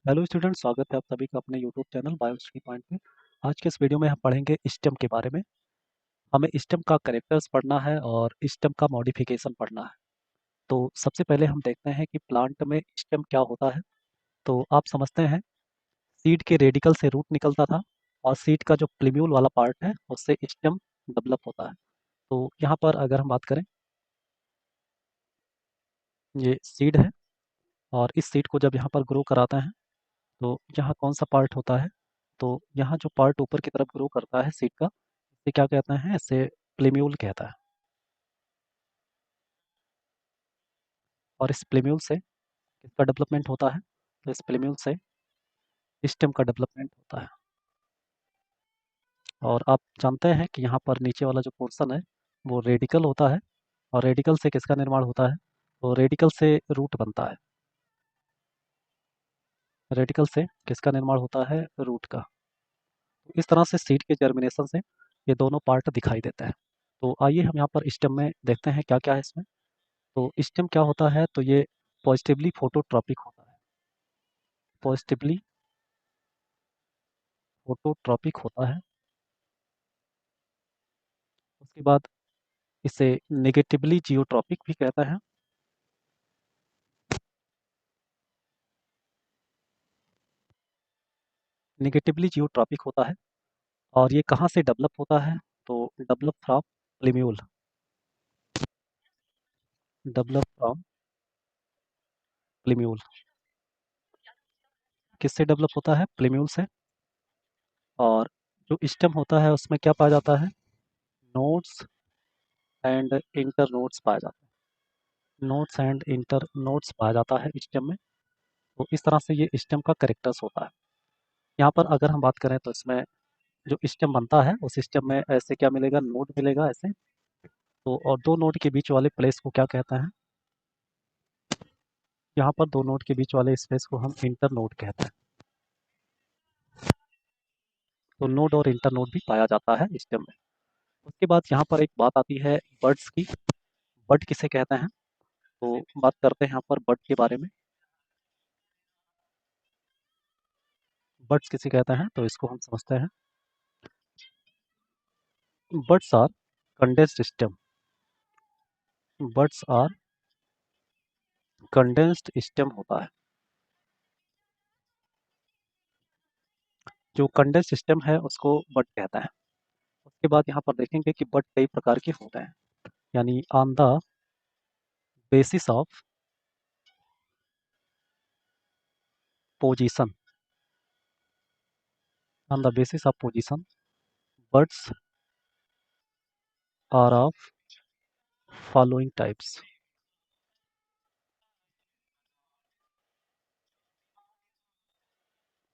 Hello student, स्वागत है आप सभी का अपने यूट्यूब चैनल बायोस्टडी पॉइंट में। आज के इस वीडियो में हम पढ़ेंगे स्टेम के बारे में। हमें स्टेम का कैरेक्टर्स पढ़ना है और स्टेम का मॉडिफिकेशन पढ़ना है। तो सबसे पहले हम देखते हैं कि प्लांट में स्टेम क्या होता है। तो आप समझते हैं, सीड के रेडिकल से रूट निकलता था और सीड का जो प्लीम्यूल वाला पार्ट है उससे स्टेम डेवलप होता है। तो यहाँ पर अगर हम बात करें, ये सीड है और इस सीड को जब यहाँ पर ग्रो कराते हैं तो यहाँ कौन सा पार्ट होता है, तो यहाँ जो पार्ट ऊपर की तरफ ग्रो करता है सीड का, इसे क्या कहते हैं, इसे प्लीम्यूल कहता है। और इस प्लीम्यूल से किसका डेवलपमेंट होता है, तो इस प्लीम्यूल से स्टेम का डेवलपमेंट होता है। और आप जानते हैं कि यहाँ पर नीचे वाला जो पोर्शन है वो रेडिकल होता है, और रेडिकल से किसका निर्माण होता है, तो रेडिकल से रूट बनता है। रेडिकल से किसका निर्माण होता है, रूट का। तो इस तरह से सीड के जर्मिनेशन से ये दोनों पार्ट दिखाई देते हैं। तो आइए हम यहाँ पर स्टेम में देखते हैं क्या क्या है इसमें। तो स्टेम क्या होता है, तो ये पॉजिटिवली फोटोट्रॉपिक होता है। पॉजिटिवली फोटोट्रॉपिक होता है। उसके बाद इसे नेगेटिवली जियोट्रॉपिक भी कहता है। नेगेटिवली जियोट्रॉपिक होता है। और ये कहाँ से डेवलप होता है, तो डेवलप फ्रॉम प्लीम्यूल। Develop from प्लीम्यूल। किससे डेवलप होता है, प्लीम्यूल से। और जो स्टेम होता है उसमें क्या पाया जाता है, नोड्स एंड इंटर नोड्स पाया जाता है। नोड्स एंड इंटर नोड्स पाया जाता है स्टेम में। तो इस तरह से ये स्टेम का कैरेक्टर्स होता है। यहाँ पर अगर हम बात करें तो इसमें जो स्टेम बनता है उस स्टेम में ऐसे क्या मिलेगा, नोड मिलेगा ऐसे। तो और दो नोड के बीच वाले प्लेस को क्या कहते हैं, यहाँ पर दो नोड के बीच वाले स्पेस को हम इंटर नोड कहते हैं। तो नोड और इंटर नोड भी पाया जाता है स्टेम में। उसके बाद यहाँ पर एक बात आती है बर्ड्स की। बर्ड किसे कहते हैं, तो बात करते हैं यहाँ पर बर्ड के बारे में। बर्ड्स किसे कहते हैं, तो इसको हम समझते हैं। Buds are condensed stem. Buds are condensed stem होता है। जो कंडेंस्ड स्टेम है उसको बर्ड कहता है। उसके बाद यहाँ पर देखेंगे कि बर्ड कई प्रकार के होते हैं, यानी on the basis of position. On the basis of position buds are of following types.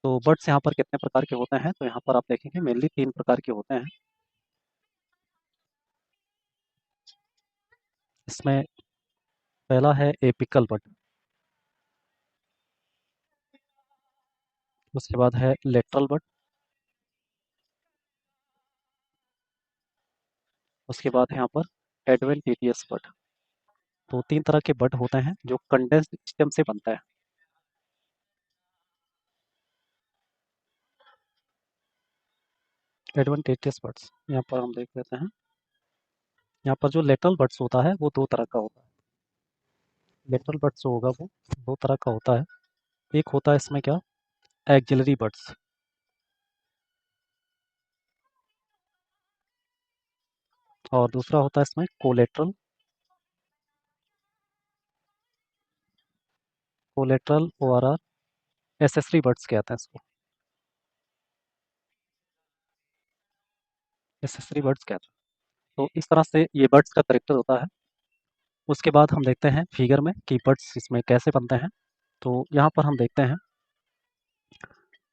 तो बर्ड्स यहाँ पर कितने प्रकार के होते हैं, तो यहाँ पर आप देखेंगे मेनली तीन प्रकार के होते हैं। इसमें पहला है एपिकल बर्ड। उसके बाद है लेटरल बर्ड। उसके बाद है यहाँ पर एडवेंटिटियस बर्ड। तो तीन तरह के बर्ड होते हैं जो कंडेंस्ड स्टेम से बनता है। एडवेंटिटियस बर्ड्स यहाँ पर हम देख लेते हैं। यहाँ पर जो लेटरल बर्ड्स होता है वो दो तरह का होता है। लेटरल बर्ड्स जो होगा वो दो तरह का होता है। एक होता है इसमें क्या, एक्जिलरी बर्ड्स। और दूसरा होता है इसमें कोलेट्रल। कोलेट्रल और एसेसरी बर्ड्स कहते हैं इसको। एसेसरी बर्ड्स कहते हैं। तो इस तरह से ये बर्ड्स का करेक्टर होता है। उसके बाद हम देखते हैं फिगर में कि बर्ड्स इसमें कैसे बनते हैं। तो यहाँ पर हम देखते हैं,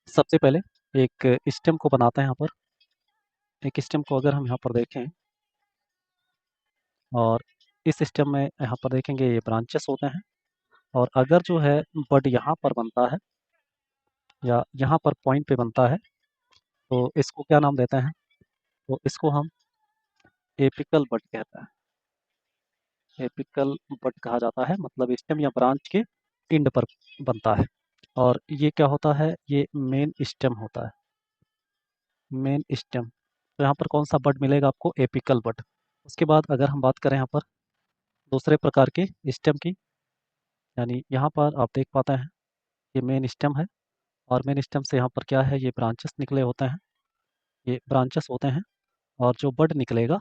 सबसे पहले एक स्टेम को बनाते हैं। यहाँ पर एक स्टेम को अगर हम यहाँ पर देखें, और इस स्टेम में यहाँ पर देखेंगे ये ब्रांचेस होते हैं। और अगर जो है बड यहाँ पर बनता है या यहाँ पर पॉइंट पे बनता है तो इसको क्या नाम देते हैं, तो इसको हम एपिकल बड कहते हैं। एपिकल बड कहा जाता है, मतलब स्टेम या ब्रांच के एंड पर बनता है। और ये क्या होता है, ये मेन स्टेम होता है, मेन स्टेम। तो यहाँ पर कौन सा बड मिलेगा आपको, एपिकल बड। उसके बाद अगर हम बात करें यहाँ पर दूसरे प्रकार के स्टेम की, यानी यहाँ पर आप देख पाते हैं ये मेन स्टेम है, और मेन स्टेम से यहाँ पर क्या है, ये ब्रांचेस निकले होते हैं, ये ब्रांचेस होते हैं। और जो बड निकलेगा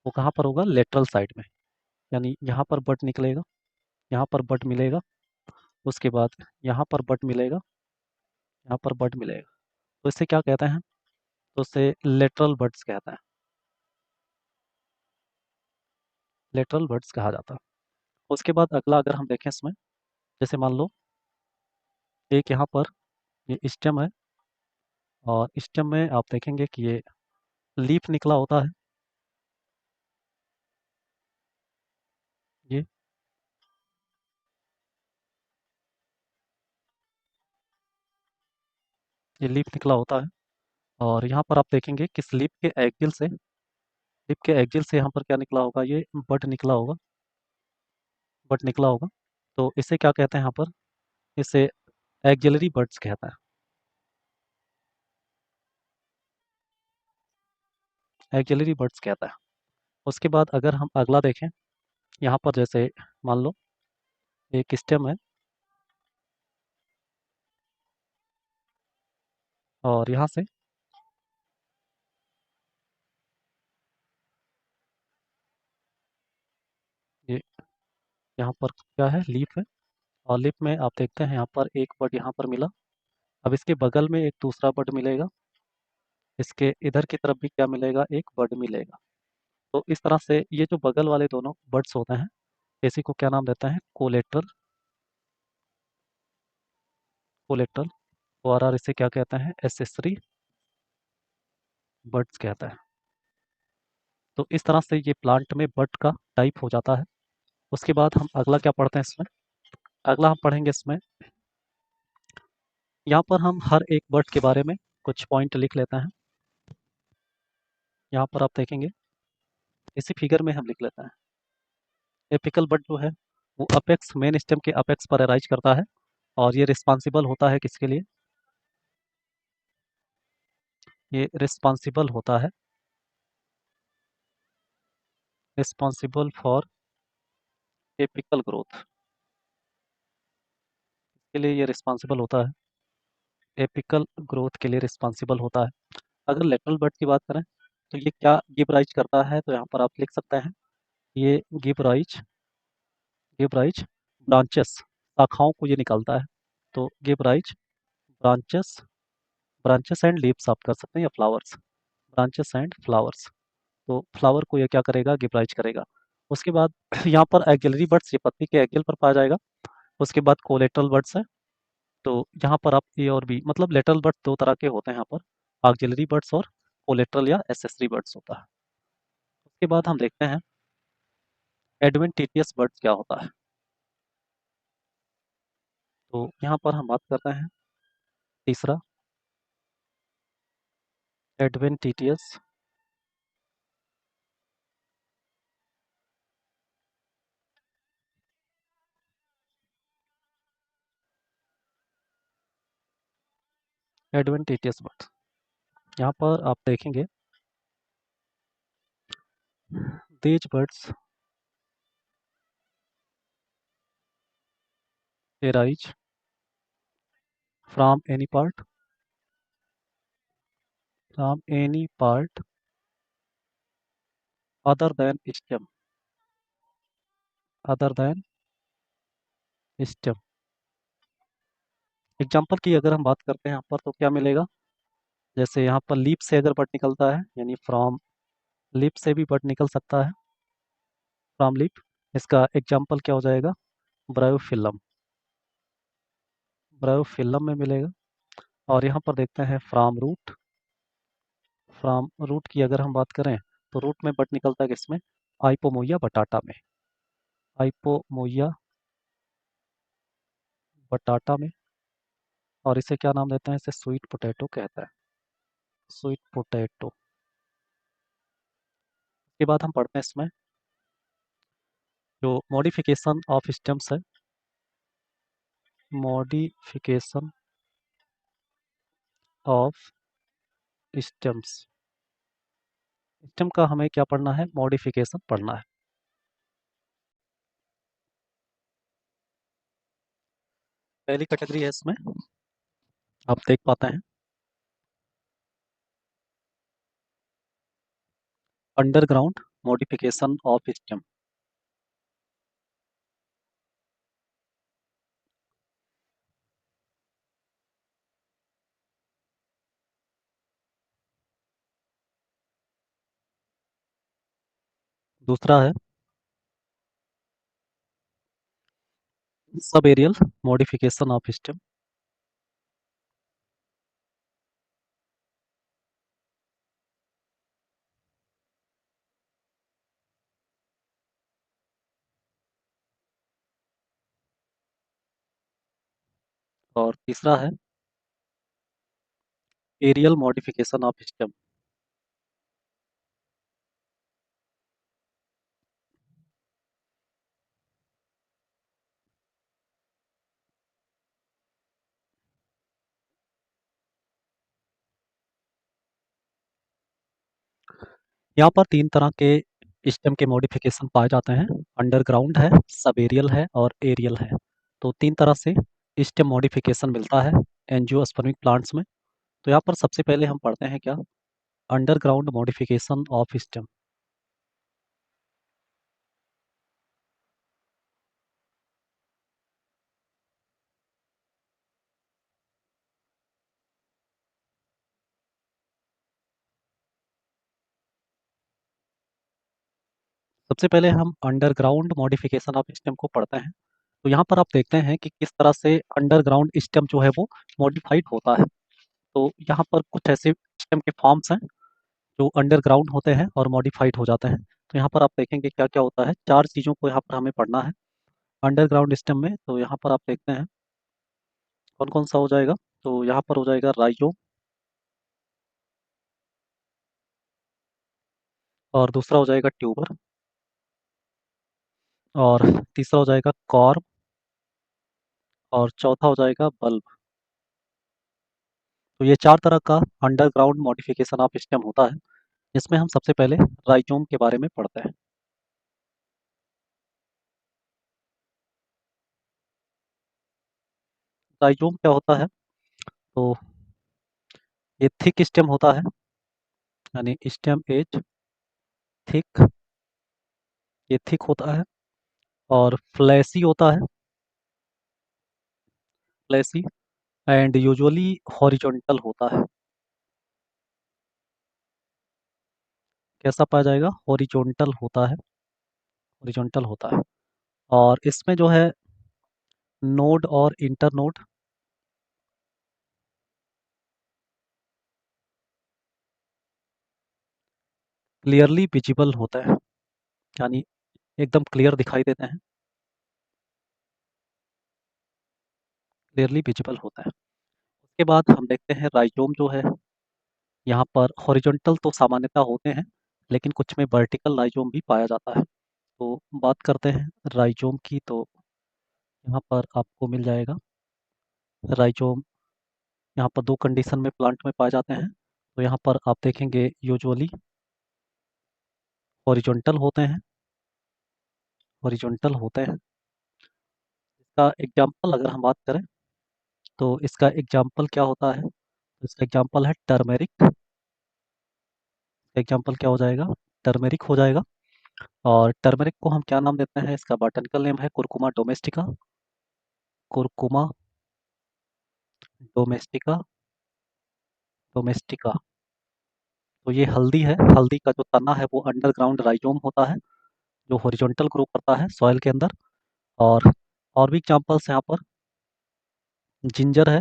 वो कहाँ पर होगा, लेटरल साइड में, यानी यहाँ पर बड निकलेगा, यहाँ पर बड मिलेगा, उसके बाद यहाँ पर बड मिलेगा, यहाँ पर बड मिलेगा। तो इसे क्या कहते हैं, तो इसे लेटरल बड्स कहते हैं, लेटरल बड्स कहा जाता है। उसके बाद अगला अगर हम देखें इसमें, जैसे मान लो एक यहाँ पर ये स्टेम है, और स्टेम में आप देखेंगे कि ये लीफ निकला होता है, ये ये लीफ निकला होता है। और यहाँ पर आप देखेंगे कि लीफ के एक्जिल से, लीफ के एक्जिल से यहाँ पर क्या निकला होगा, ये बड निकला होगा, बड निकला होगा। तो इसे क्या कहते हैं यहाँ पर, इसे एक्जिलरी बड्स कहता है, एक्जिलरी बड्स कहता है। उसके बाद अगर हम अगला देखें, यहाँ पर जैसे मान लो एक स्टेम है, और यहाँ से ये यहाँ पर क्या है, लीफ है, और लीफ में आप देखते हैं यहाँ पर एक बड यहाँ पर मिला। अब इसके बगल में एक दूसरा बड मिलेगा, इसके इधर की तरफ भी क्या मिलेगा, एक बड मिलेगा। तो इस तरह से ये जो बगल वाले दोनों बड्स होते हैं, इसी को क्या नाम देता है, कोलेट्रल, कोलेट्रल। और इसे क्या कहते हैं, एसेसरी बड्स कहता है। तो इस तरह से ये प्लांट में बड का टाइप हो जाता है। उसके बाद हम अगला क्या पढ़ते हैं इसमें, अगला हम पढ़ेंगे इसमें, यहाँ पर हम हर एक बर्ड के बारे में कुछ पॉइंट लिख लेते हैं। यहाँ पर आप देखेंगे इसी फिगर में हम लिख लेते हैं। एपिकल बर्ड जो है वो अपेक्स, मेन स्टेम के अपेक्स पर अराइज करता है, और ये रिस्पॉन्सिबल होता है किसके लिए, ये रिस्पॉन्सिबल होता है, रिस्पॉन्सिबल फॉर एपिकल ग्रोथ, के लिए ये रिस्पॉन्सिबल होता है, एपिकल ग्रोथ के लिए रिस्पॉन्सिबल होता है। अगर लेटरल बर्ड की बात करें तो ये क्या गिव राइज करता है, तो यहाँ पर आप लिख सकते हैं ये give rise, give rise branches, शाखाओं को ये निकालता है। तो give rise branches, branches and leaves आप कर सकते हैं, या फ्लावर्स, ब्रांचेस एंड फ्लावर्स। तो फ्लावर को ये क्या करेगा, गिव राइज करेगा। उसके बाद यहाँ पर एक्सिलरी बर्ड्स, ये पत्ती के एक्सिल पर पाया जाएगा। उसके बाद कोलेटरल बर्ड्स है, तो यहाँ पर आप ए और बी, मतलब लेटरल बर्ड्स दो तरह के होते हैं यहाँ पर, ऑक्सिलरी बर्ड्स और कोलेटरल या एसेसरी बर्ड्स होता है। उसके बाद हम देखते हैं एडवेंटिटियस बर्ड्स क्या होता है। तो यहाँ पर हम बात करते हैं तीसरा, एडवेंटिटियस, एडवेंटिटियस बर्ड्स। यहाँ पर आप देखेंगे these birds arise from any part, from any part other than stem, other than stem। Example की अगर हम बात करते हैं यहाँ पर तो क्या मिलेगा, जैसे यहाँ पर लीप से अगर बट निकलता है, यानी फ्रॉम लीप से भी बट निकल सकता है, फ्रॉम लीप। इसका एग्जाम्पल क्या हो जाएगा, ब्रायोफिलम, ब्रायोफिलम में मिलेगा। और यहाँ पर देखते हैं फ्रॉम रूट, फ्रॉम रूट की अगर हम बात करें तो रूट में बट निकलता है किसमें, आइपोमोइया बटाटा में, आइपोमोइया बटाटा में। और इसे क्या नाम देते हैं, इसे स्वीट पोटैटो कहता है, स्वीट पोटैटो। के बाद हम पढ़ते हैं इसमें जो मॉडिफिकेशन ऑफ स्टेम्स है, मॉडिफिकेशन ऑफ स्टेम्स। स्टेम का हमें क्या पढ़ना है? मॉडिफिकेशन पढ़ना है। पहली कैटेगरी है इसमें, आप देख पाते हैं, अंडरग्राउंड मॉडिफिकेशन ऑफ स्टेम। दूसरा है sub aerial modification of stem. और तीसरा है एरियल मॉडिफिकेशन ऑफ स्टेम। यहाँ पर तीन तरह के स्टेम के मॉडिफिकेशन पाए जाते हैं, अंडरग्राउंड है, सब एरियल है और एरियल है। तो तीन तरह से स्टेम मॉडिफिकेशन मिलता है एंजियोस्पर्मिक प्लांट्स में। तो यहाँ पर सबसे पहले हम पढ़ते हैं क्या? Underground modification of stem. सबसे पहले हम अंडरग्राउंड मॉडिफिकेशन ऑफ स्टेम को पढ़ते हैं। तो यहाँ पर आप देखते हैं कि किस तरह से अंडरग्राउंड स्टेम जो है वो मॉडिफाइड होता है। तो यहाँ पर कुछ ऐसे स्टेम के फॉर्म्स हैं जो अंडरग्राउंड होते हैं और मॉडिफाइड हो जाते हैं। तो यहाँ पर आप देखेंगे क्या क्या होता है, चार चीज़ों को यहाँ पर हमें पढ़ना है अंडरग्राउंड सिस्टम में। तो यहाँ पर आप देखते हैं कौन कौन सा हो जाएगा। तो यहाँ पर हो जाएगा राइजोम, और दूसरा हो जाएगा ट्यूबर, और तीसरा हो जाएगा कॉर्म, और चौथा हो जाएगा बल्ब। तो ये चार तरह का अंडरग्राउंड मॉडिफिकेशन ऑफ स्टेम होता है, जिसमें हम सबसे पहले राइजोम के बारे में पढ़ते हैं। राइजोम क्या होता है? तो ये थिक स्टेम होता है, यानी स्टेम एज थिक, ये थिक होता है, और फ्लैसी होता है, फ्लैसी, एंड यूजुअली हॉरिजॉन्टल होता है। कैसा पाया जाएगा? हॉरिजॉन्टल होता है, हॉरिजॉन्टल होता है। और इसमें जो है नोड और इंटरनोड क्लियरली विजिबल होता है, यानी एकदम क्लियर दिखाई देते हैं, क्लियरली विजिबल होता है। उसके बाद हम देखते हैं राइजोम जो है, यहाँ पर हॉरिजॉन्टल तो सामान्यतः होते हैं, लेकिन कुछ में वर्टिकल राइजोम भी पाया जाता है। तो बात करते हैं राइजोम की। तो यहाँ पर आपको मिल जाएगा राइजोम, यहाँ पर दो कंडीशन में प्लांट में पाए जाते हैं। तो यहाँ पर आप देखेंगे यूजुअली हॉरिजॉन्टल होते हैं, हॉरिजॉन्टल होते हैं। इसका एग्जाम्पल अगर हम बात करें, तो इसका एग्जाम्पल क्या होता है? तो इसका एग्जाम्पल है टर्मेरिक। एग्जाम्पल क्या हो जाएगा? टर्मेरिक हो जाएगा। और टर्मेरिक को हम क्या नाम देते हैं? इसका बॉटनिकल नेम है curcuma domestica, curcuma domestica, domestica. तो ये हल्दी है, हल्दी का जो तना है वो अंडरग्राउंड राइजोम होता है, जो हॉरिजॉन्टल ग्रो करता है सॉइल के अंदर। और भी एग्जाम्पल्स यहाँ पर जिंजर है,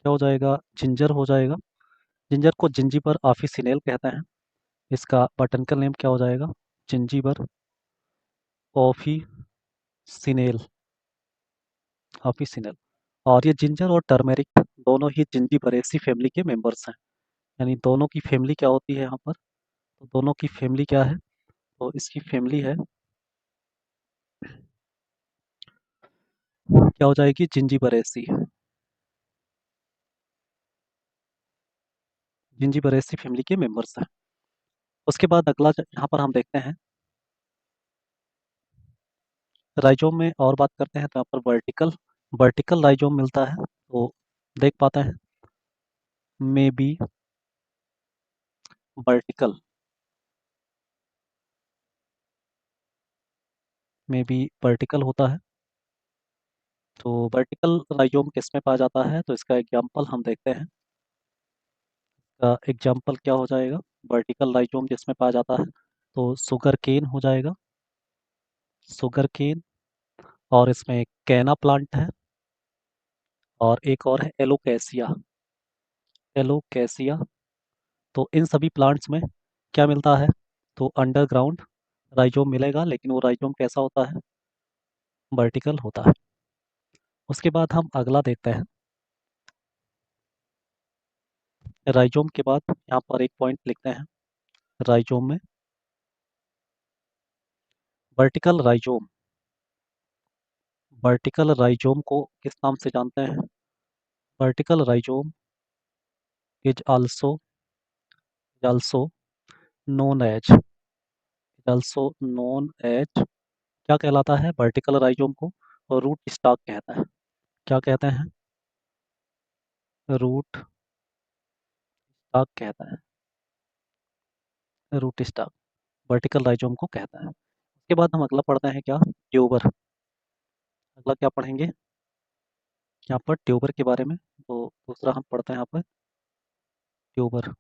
क्या हो जाएगा? जिंजर हो जाएगा। जिंजर को जिंजीबर ऑफिसिनेल कहते हैं। इसका बॉटनिकल नेम क्या हो जाएगा? जिंजीबर ऑफिसिनेल, ऑफिसिनेल। और ये जिंजर और टर्मेरिक दोनों ही जिंजीबरेसी फैमिली के मेंबर्स हैं, यानी दोनों की फैमिली क्या होती है यहाँ पर? तो दोनों की फैमिली क्या है? तो इसकी फैमिली है क्या हो जाएगी, जिंजीबरेसी। जिंजीबरेसी फैमिली के मेंबर्स हैं। उसके बाद अगला यहाँ पर हम देखते हैं राइजोम में, और बात करते हैं तो यहाँ पर वर्टिकल वर्टिकल राइजोम मिलता है, तो देख पाते हैं मे बी वर्टिकल, में भी वर्टिकल होता है। तो वर्टिकल राइजोम किस में पाया जाता है, तो इसका एग्जांपल हम देखते हैं। एग्जांपल क्या हो जाएगा, वर्टिकल राइजोम जिसमें पाया जाता है, तो शुगर केन हो जाएगा, शुगर केन। और इसमें कैना प्लांट है, और एक और है एलोकेसिया, एलोकेसिया। तो इन सभी प्लांट्स में क्या मिलता है, तो अंडरग्राउंड राइजोम मिलेगा, लेकिन वो राइजोम कैसा होता है, वर्टिकल होता है। उसके बाद हम अगला देखते हैं, राइजोम के बाद यहाँ पर एक पॉइंट लिखते हैं, राइजोम में वर्टिकल राइजोम, वर्टिकल राइजोम को किस नाम से जानते हैं, vertical rhizome is also known as, क्या कहलाता है, वर्टिकल राइजोम को रूट स्टॉक कहता है। क्या कहते हैं, रूट स्टॉक कहता है, रूट स्टॉक वर्टिकल राइजोम को कहता है। उसके बाद हम अगला पढ़ते हैं क्या, ट्यूबर। अगला क्या पढ़ेंगे, यहाँ पर ट्यूबर के बारे में, तो दूसरा हम पढ़ते हैं यहाँ पर ट्यूबर।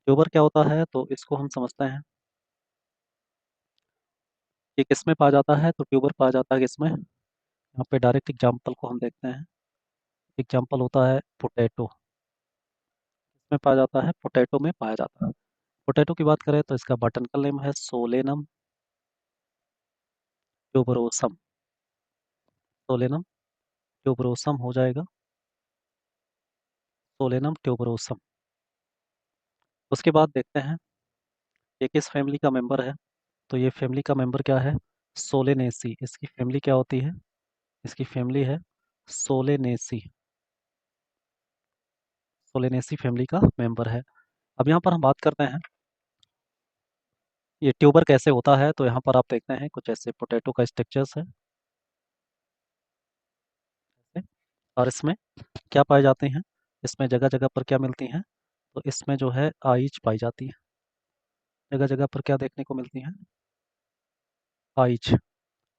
ट्यूबर क्या होता है, तो इसको हम समझते हैं, ये किस में पाया जाता है, तो ट्यूबर पाया जाता है किसमें, यहाँ पे डायरेक्ट एग्जाम्पल को हम देखते हैं। एग्जाम्पल होता है पोटैटो, इसमें पाया जाता है, पोटैटो में पाया जाता है। पोटैटो की बात करें तो इसका बॉटनिकल नेम है सोलेनम ट्यूबरोसम, सोलेनम ट्यूबरोसम हो जाएगा, सोलेनम ट्यूबरोसम। उसके बाद देखते हैं ये किस फैमिली का मेंबर है, तो ये फैमिली का मेंबर क्या है, सोलेनेसी। इसकी फैमिली क्या होती है, इसकी फैमिली है सोलेनेसी, सोलेनेसी फैमिली का मेंबर है। अब यहाँ पर हम बात करते हैं ये ट्यूबर कैसे होता है, तो यहाँ पर आप देखते हैं कुछ ऐसे पोटैटो का स्ट्रक्चर्स है, और इसमें क्या पाए जाते हैं, इसमें जगह जगह पर क्या मिलती हैं, तो इसमें जो है आइज पाई जाती है, जगह जगह पर क्या देखने को मिलती हैं, आइज।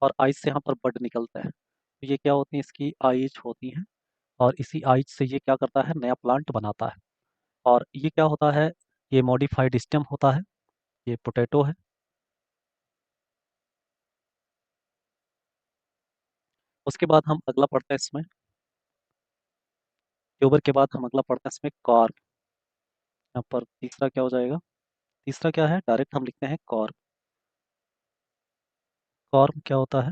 और आइज से यहाँ पर बड निकलता है, तो ये क्या होती है, इसकी आइज होती हैं, और इसी आइज से ये क्या करता है, नया प्लांट बनाता है। और ये क्या होता है, ये मॉडिफाइड स्टेम होता है, ये पोटैटो है। उसके बाद हम अगला पढ़ते हैं इसमें, ट्यूबर के बाद हम अगला पढ़ते हैं इसमें कॉर्म। यहाँ पर तीसरा क्या हो जाएगा, तीसरा क्या है, डायरेक्ट हम लिखते हैं कॉर्म। कॉर्म क्या होता है,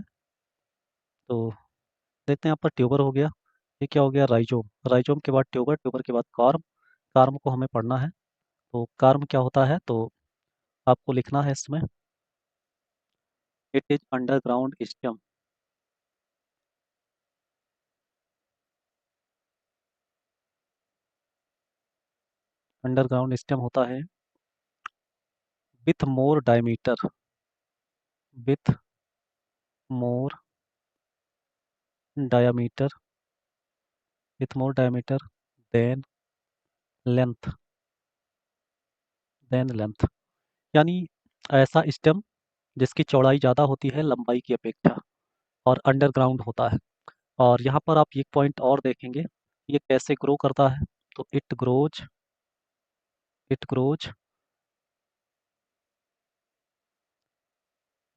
तो देखते हैं, यहाँ पर ट्यूबर हो गया, ये क्या हो गया, राइजोम। राइजोम के बाद ट्यूबर, ट्यूबर के बाद कॉर्म। कार्म को हमें पढ़ना है, तो कार्म क्या होता है, तो आपको लिखना है इसमें, it is underground stem, underground stem होता है with more diameter, with more diameter, with more diameter than length, than length, यानी ऐसा स्टेम जिसकी चौड़ाई ज़्यादा होती है लंबाई की अपेक्षा, और अंडरग्राउंड होता है। और यहाँ पर आप ये पॉइंट और देखेंगे, ये कैसे ग्रो करता है, तो इट ग्रोज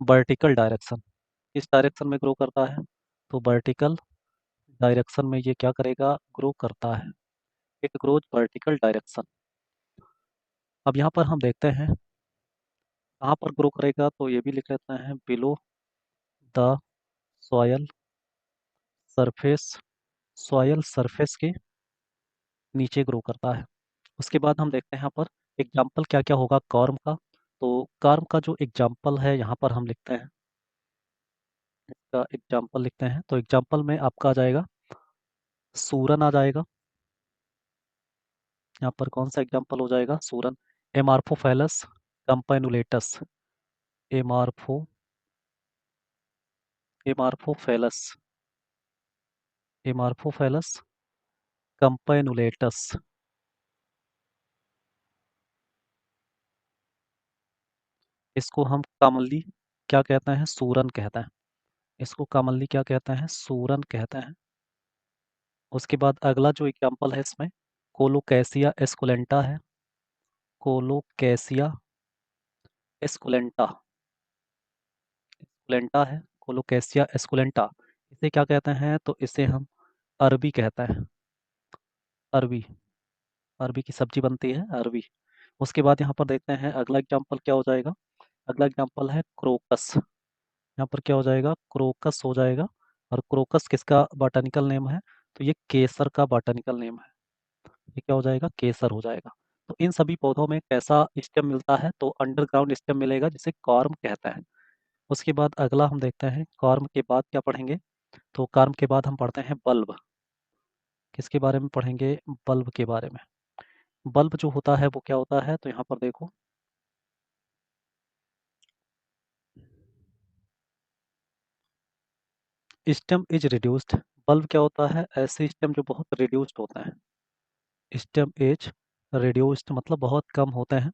वर्टिकल डायरेक्शन, इस डायरेक्शन में ग्रो करता है, तो वर्टिकल डायरेक्शन में ये क्या करेगा, ग्रो करता है, इट ग्रोज वर्टिकल डायरेक्शन। अब यहाँ पर हम देखते हैं कहाँ पर ग्रो करेगा, तो ये भी लिख लेते हैं, below the soil surface, soil surface के नीचे ग्रो करता है। उसके बाद हम देखते हैं यहाँ पर एग्जाम्पल क्या क्या होगा कॉर्म का, तो कॉर्म का जो एग्जाम्पल है यहाँ पर हम लिखते हैं, इसका एग्जाम्पल लिखते हैं। तो एग्जाम्पल में आपका आ जाएगा सूरन आ जाएगा। यहाँ पर कौन सा एग्जाम्पल हो जाएगा? सूरन। एमार्फोफेलस कैम्पैनुलेटस। एमार्फो एमार्फोफेलस एमार्फोफेलस कैम्पैनुलेटस। इसको हम कॉमनली क्या कहते हैं? सूरन कहते हैं। इसको कॉमनली क्या कहते हैं? सूरन कहते हैं। उसके बाद अगला जो एग्जाम्पल है इसमें कोलोकैसिया एस्कुलेंटा है। कोलोकैसिया एस्कुलेंटा एस्कुलेंटा है। Colocasia esculenta. इसे क्या कहते हैं? तो इसे हम अरबी कहते हैं। अरबी। अरबी की सब्जी बनती है अरबी। उसके बाद यहाँ पर देखते हैं अगला एग्जाम्पल क्या हो जाएगा। अगला एग्जाम्पल है क्रोकस। यहाँ पर क्या हो जाएगा? क्रोकस हो जाएगा। और क्रोकस किसका बॉटनिकल नेम है? तो ये केसर का बॉटनिकल नेम है। ये क्या हो जाएगा? केसर हो जाएगा। तो इन सभी पौधों में कैसा स्टेम मिलता है? तो अंडरग्राउंड स्टेम मिलेगा जिसे कॉर्म कहते हैं। उसके बाद अगला हम देखते हैं कॉर्म के बाद क्या पढ़ेंगे। तो कॉर्म के बाद हम पढ़ते हैं बल्ब। किसके बारे में पढ़ेंगे? बल्ब के बारे में। बल्ब जो होता है वो क्या होता है? तो यहाँ पर देखो स्टेम इज रिड्यूस्ड। बल्ब क्या होता है? ऐसे स्टेम जो बहुत रिड्यूस्ड होते हैं। स्टेम एज रिड्यूस्ड मतलब बहुत कम होते हैं।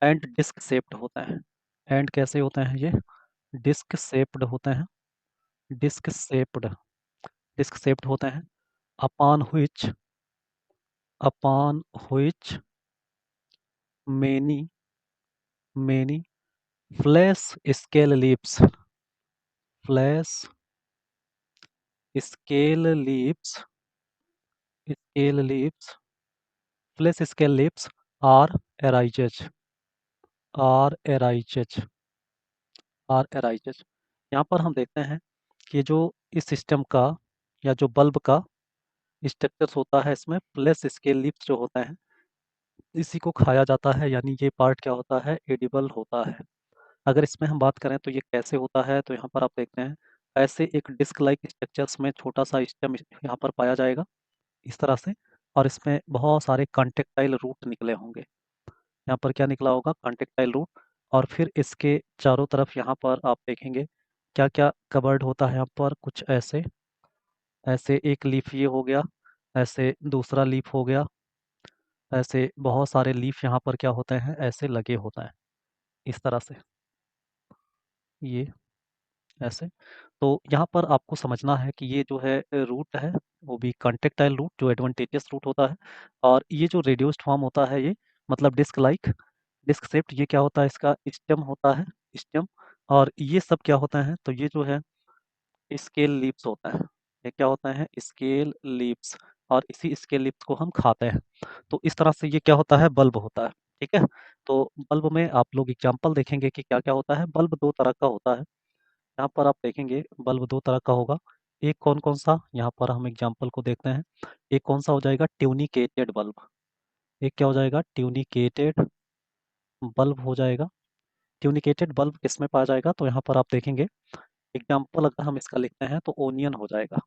एंड डिस्क शेप्ड होते हैं। एंड कैसे होते हैं ये? डिस्क शेप्ड होते हैं। डिस्क शेप्ड डिस्क शेप्ड होते हैं। Upon which upon which many many fleshy scale leaves fleshy scale leaves scale leaves fleshy scale leaves are arises are arises are arises. यहाँ पर हम देखते हैं कि जो इस सिस्टम का या जो बल्ब का स्ट्रक्चर्स होता है इसमें फ्लैश स्केल लीव्स जो होते हैं इसी को खाया जाता है। यानी ये पार्ट क्या होता है? एडिबल होता है। अगर इसमें हम बात करें तो ये कैसे होता है? तो यहाँ पर आप देखते हैं ऐसे एक डिस्क लाइक स्ट्रक्चर्स में छोटा सा स्टेम यहाँ पर पाया जाएगा इस तरह से। और इसमें बहुत सारे कॉन्टेक्टाइल रूट निकले होंगे। यहाँ पर क्या निकला होगा? Contractile root. और फिर इसके चारों तरफ यहाँ पर आप देखेंगे क्या क्या कवर्ड होता है। यहाँ पर कुछ ऐसे ऐसे एक लीफ ये हो गया, ऐसे दूसरा लीफ हो गया, ऐसे बहुत सारे लीफ यहाँ पर क्या होते हैं? ऐसे लगे होता है इस तरह से। ये ऐसे। तो यहाँ पर आपको समझना है कि ये जो है रूट है वो भी कॉन्टेक्टाइल रूट जो एडवांटेजियस रूट होता है। और ये जो रेड्यूस्ड फॉर्म होता है ये मतलब डिस्क लाइक डिस्क शेप्ड ये क्या होता है? इसका स्टेम होता है। स्टेम। और ये सब क्या होता है? तो ये जो है स्केल लीव्स होता है। ये क्या होता है? Scale leaves. और इसी स्केल लीव्स को हम खाते हैं। तो इस तरह से ये क्या होता है? बल्ब होता है। ठीक है। तो बल्ब में आप लोग एग्जाम्पल देखेंगे कि क्या क्या होता है। बल्ब दो तरह का होता है। यहाँ पर आप देखेंगे बल्ब दो तरह का होगा। एक कौन कौन सा? यहाँ पर हम एग्जाम्पल को देखते हैं। एक कौन सा हो जाएगा? Tunicated bulb. एक क्या हो जाएगा? ट्यूनिकेटेड बल्ब हो जाएगा। ट्यूनिकेटेड बल्ब किसमें पाया जाएगा? तो यहाँ पर आप देखेंगे एग्जाम्पल अगर हम इसका लिखते हैं तो ओनियन हो जाएगा।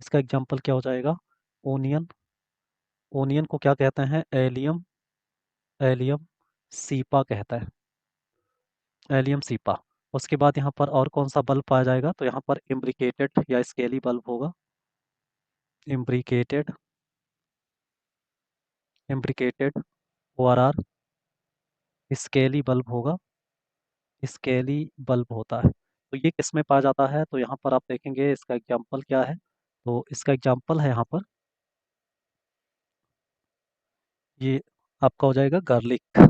इसका एग्जाम्पल क्या हो जाएगा? ओनियन। ओनियन को क्या कहते हैं? एलियम एलियम सीपा कहता है। Allium cepa. उसके बाद यहाँ पर और कौन सा बल्ब पाया जाएगा? तो यहाँ पर इम्ब्रिकेटेड या स्केली बल्ब होगा। Imbricated imbricated O R or scaly bulb होगा। स्केली बल्ब होता है। तो ये किस में पाया जाता है? तो यहाँ पर आप देखेंगे इसका एग्जाम्पल क्या है। तो इसका एग्जाम्पल है यहाँ पर ये आपका हो जाएगा गार्लिक।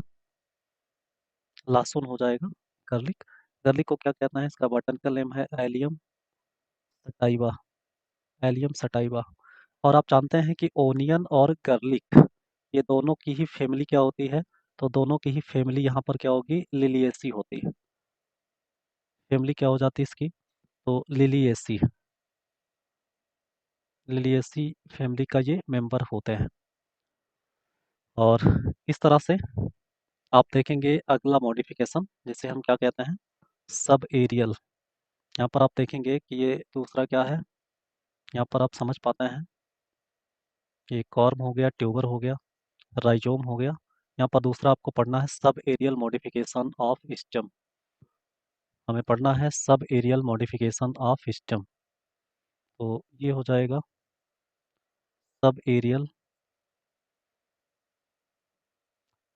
लहसुन हो जाएगा। गार्लिक। गार्लिक को क्या कहते हैं? इसका बॉटनिकल नेम है एलियम सटाइवा। Allium sativa. और आप जानते हैं कि ओनियन और गार्लिक ये दोनों की ही फैमिली क्या होती है? तो दोनों की ही फैमिली यहाँ पर क्या होगी? लिलिएसी होती है। फैमिली क्या हो जाती है इसकी? तो लिलिएसी। लिलिएसी फैमिली का ये मेंबर होते हैं। और इस तरह से आप देखेंगे अगला मॉडिफिकेशन जिसे हम क्या कहते हैं? Sub aerial. यहाँ पर आप देखेंगे कि ये दूसरा क्या है, यहाँ पर आप समझ पाते हैं, ये कॉर्म हो गया, ट्यूबर हो गया, राइजोम हो गया। यहाँ पर दूसरा आपको पढ़ना है sub aerial modification of stem. हमें पढ़ना है sub aerial modification of stem. तो ये हो जाएगा subaerial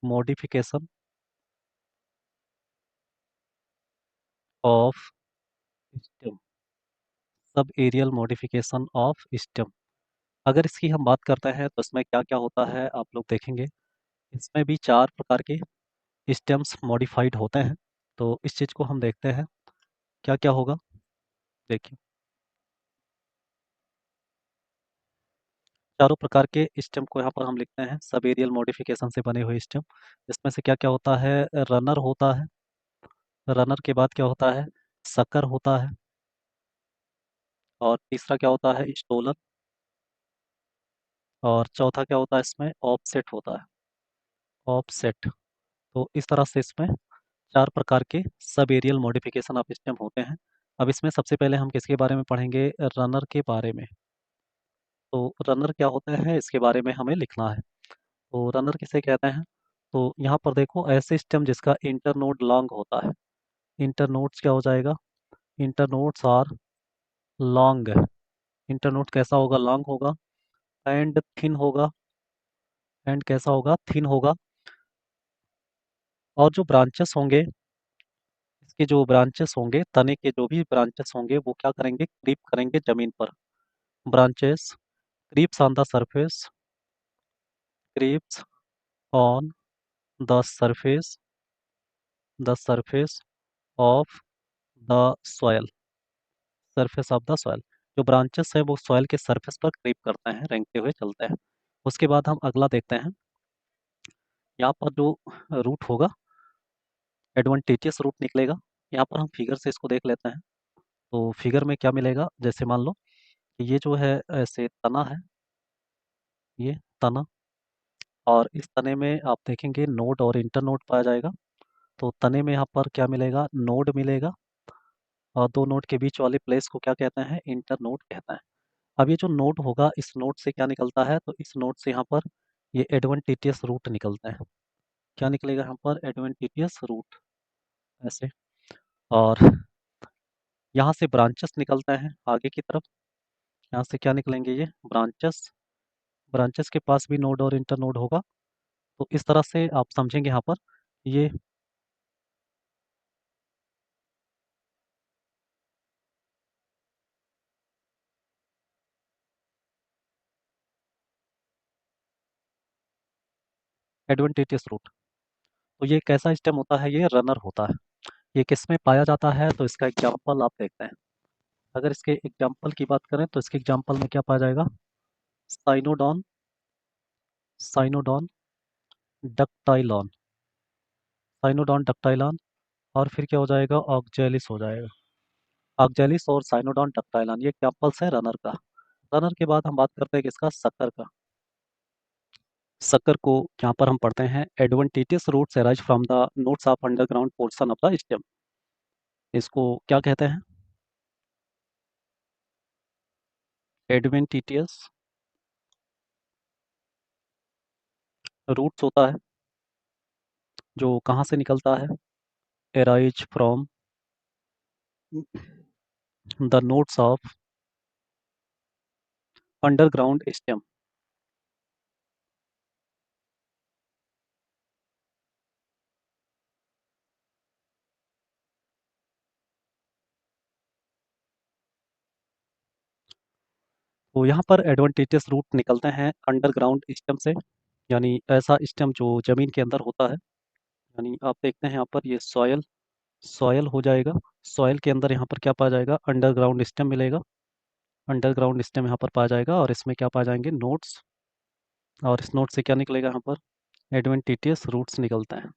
modification of stem. Subaerial modification of stem. अगर इसकी हम बात करते हैं तो इसमें क्या क्या होता है आप लोग देखेंगे। इसमें भी 4 प्रकार के स्टेम्स मॉडिफाइड होते हैं। तो इस चीज़ को हम देखते हैं क्या क्या होगा। देखिए, चारों प्रकार के स्टेम को यहाँ पर हम लिखते हैं सब एरियल मॉडिफिकेशन से बने हुए स्टेम। इसमें से क्या क्या होता है, रनर होता है, रनर के बाद क्या होता है, सकर होता है, और तीसरा क्या होता है, स्टोलर, और चौथा क्या होता है इसमें, ऑफसेट होता है, ऑफसेट। तो इस तरह से इसमें 4 प्रकार के sub aerial modification of system होते हैं। अब इसमें सबसे पहले हम किसके बारे में पढ़ेंगे, रनर के बारे में। तो रनर क्या होता है इसके बारे में हमें लिखना है। तो रनर किसे कहते हैं, तो यहाँ पर देखो ऐसे सिस्टम जिसका इंटरनोड लॉन्ग होता है। इंटरनोड्स क्या हो जाएगा, इंटरनोड्स आर लॉन्ग। इंटरनोड कैसा होगा, लॉन्ग होगा, एंड थिन होगा, एंड कैसा होगा, थिन होगा। और जो ब्रांचेस होंगे, इसके जो ब्रांचेस होंगे, तने के जो भी ब्रांचेस होंगे वो क्या करेंगे, क्रीप करेंगे जमीन पर। Branches creeps on the surface, creeps on the surface of the soil, surface of the soil. जो ब्रांचेस है वो सॉयल के सरफेस पर क्रीप करते हैं, रेंगते हुए चलते हैं। उसके बाद हम अगला देखते हैं, यहाँ पर जो रूट होगा, एडवांटेजियस रूट निकलेगा। यहाँ पर हम फिगर से इसको देख लेते हैं। तो फिगर में क्या मिलेगा, जैसे मान लो कि ये जो है ऐसे तना है, ये तना, और इस तने में आप देखेंगे नोड और इंटर नोड पाया जाएगा। तो तने में यहाँ पर क्या मिलेगा, नोड मिलेगा, और दो नोड के बीच वाले प्लेस को क्या कहते हैं, इंटर नोड कहते हैं। अब ये जो नोड होगा, इस नोड से क्या निकलता है, तो इस नोड से यहाँ पर ये एडवेंटिटियस रूट निकलते हैं। क्या निकलेगा यहाँ पर, एडवेंटिटियस रूट, ऐसे। और यहाँ से ब्रांचेस निकलते हैं आगे की तरफ। यहाँ से क्या निकलेंगे, ये ब्रांचेस, ब्रांचेस के पास भी नोड और इंटर नोड होगा। तो इस तरह से आप समझेंगे यहाँ पर ये एडवेंटिटियस रूट। तो ये कैसा स्टेम होता है, ये रनर होता है। ये किस में पाया जाता है, तो इसका एग्जाम्पल आप देखते हैं। अगर इसके एग्जाम्पल की बात करें तो इसके एग्जाम्पल में क्या पाया जाएगा, साइनोडॉन, साइनोडॉन डक्टाइलॉन, साइनोडॉन डक्टाइलॉन, और फिर क्या हो जाएगा, ऑक्जेलिस हो जाएगा। ऑक्जेलिस और साइनोडॉन डक्टाइलॉन ये एग्जाम्पल्स हैं रनर का। रनर के बाद हम बात करते हैं किसका, शक्कर का। शक्कर को यहाँ पर हम पढ़ते हैं, adventitious roots arise from the nodes of underground portion of the stem. इसको क्या कहते हैं, एडवेंटिटियस रूट्स होता है, जो कहाँ से निकलता है, arise from the nodes of underground stem। तो यहाँ पर एडवेंटिटियस रूट निकलते हैं अंडरग्राउंड स्टेम से, यानी ऐसा स्टेम जो जमीन के अंदर होता है। यानी आप देखते हैं यहाँ पर ये सॉयल, सॉयल हो जाएगा। सॉयल के अंदर यहाँ पर क्या पाया जाएगा, अंडरग्राउंड स्टेम मिलेगा। अंडरग्राउंड स्टेम यहाँ पर पाया जाएगा, और इसमें क्या पाया जाएंगे, नोट्स, और इस नोट से क्या निकलेगा, यहाँ पर एडवेंटिटियस रूट्स निकलते हैं।